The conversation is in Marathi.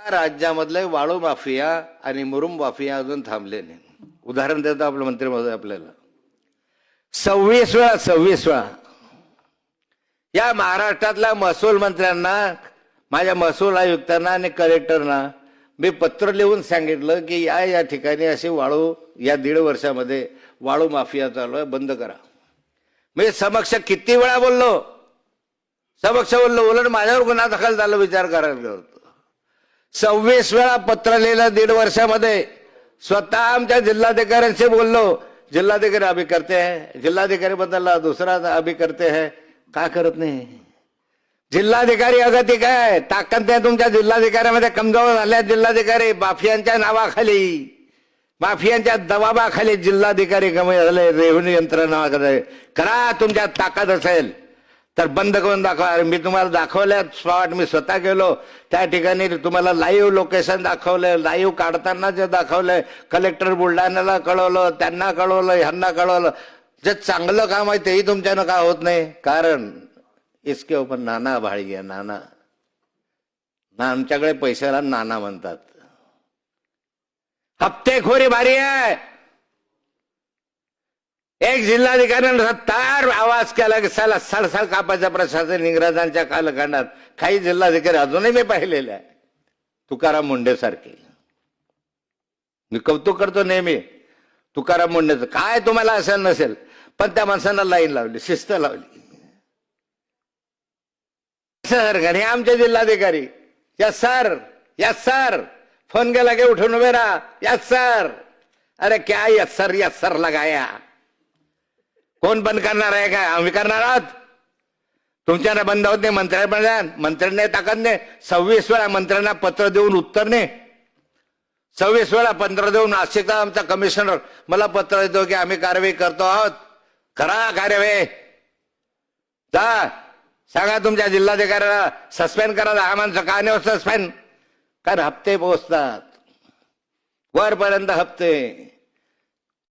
राज्यामधले वाळू माफिया आणि मुरुम माफिया अजून थांबले नाही. उदाहरण देतो आपलं मंत्री महोदय आपल्याला 26 वेळा या महाराष्ट्रातल्या महसूल मंत्र्यांना, माझ्या महसूल आयुक्तांना आणि कलेक्टरना मी पत्र लिहून सांगितलं की या ठिकाणी अशी वाळू या 1.5 वर्षामध्ये वाळू माफिया चालू आहे, बंद करा. मी समक्ष किती वेळा बोललो, समक्ष बोललो, उलट माझ्यावर गुन्हा दाखल झाला विचार करायला होतो. 26 वेळा पत्र लिहिलं 1.5 वर्षामध्ये. स्वतः आमच्या जिल्हाधिकाऱ्यांशी बोललो, जिल्हाधिकारी अभी करते हैं, जिल्हाधिकारी बदलला दुसरा अभी करते हैं. का करत नाही? जिल्हाधिकारी अगती काय ताकद नाही तुमच्या जिल्हाधिकाऱ्यामध्ये, कमजोर झाल्या जिल्हाधिकारी. माफियांच्या नावाखाली, माफियांच्या दबावाखाली जिल्हाधिकारी कमी झाले. रेव्हेन्यू यंत्रणा करा, तुमच्या ताकद असेल तर बंद करून दाखवा. मी तुम्हाला दाखवल्या स्पॉट, मी स्वतः गेलो त्या ठिकाणी, तुम्हाला लाईव्ह लोकेशन दाखवलं, लाईव्ह काढताना जे दाखवलंय. कलेक्टर बुलढाण्याला कळवलं, त्यांना कळवलं, ह्यांना कळवलं. जे चांगलं काम आहे तेही तुमच्यानं का होत नाही? कारण इसके ऊपर नाना भाळी आहे. नाना आमच्याकडे पैशाला नाना म्हणतात. हप्तेखोरी भारी आहे. एक जिल्हाधिकाऱ्याने रत्तार आवाज केला की साला सळसळ कापायचा प्रशासन इंग्रजांच्या कालखंडात. काही जिल्हाधिकारी अजूनही मी पाहिलेले आहे, तुकाराम मुंडे सारखे. मी कौतुक करतो नेहमी तुकाराम मुंडेचं. काय तुम्हाला असेल नसेल, पण त्या माणसांना लाईन लावली, शिस्त लावली. सर हे आमचे जिल्हाधिकारी, yes sir, yes sir. Phone केला की उठून उभे राहा, यस सर. अरे क्या यस सर लगाया? कोण बंद करणार आहे? काय आम्ही करणार आहोत? तुमच्याने बंद होत नाही. मंत्र्यांनी ताकद नाही. 26 वेळा मंत्र्यांना पत्र देऊन उत्तर नाही. 26 वेळा पत्र देऊन नाशिकचा आमचा कमिशनर मला पत्र देतो की आम्ही कारवाई करतो आहोत. करा कार्यवाही, जा सांगा तुमच्या जिल्हाधिकाऱ्याला सस्पेंड करा. 10 माणसं का नाही सस्पेंड? कारण हप्ते पोहोचतात वरपर्यंत, हप्ते.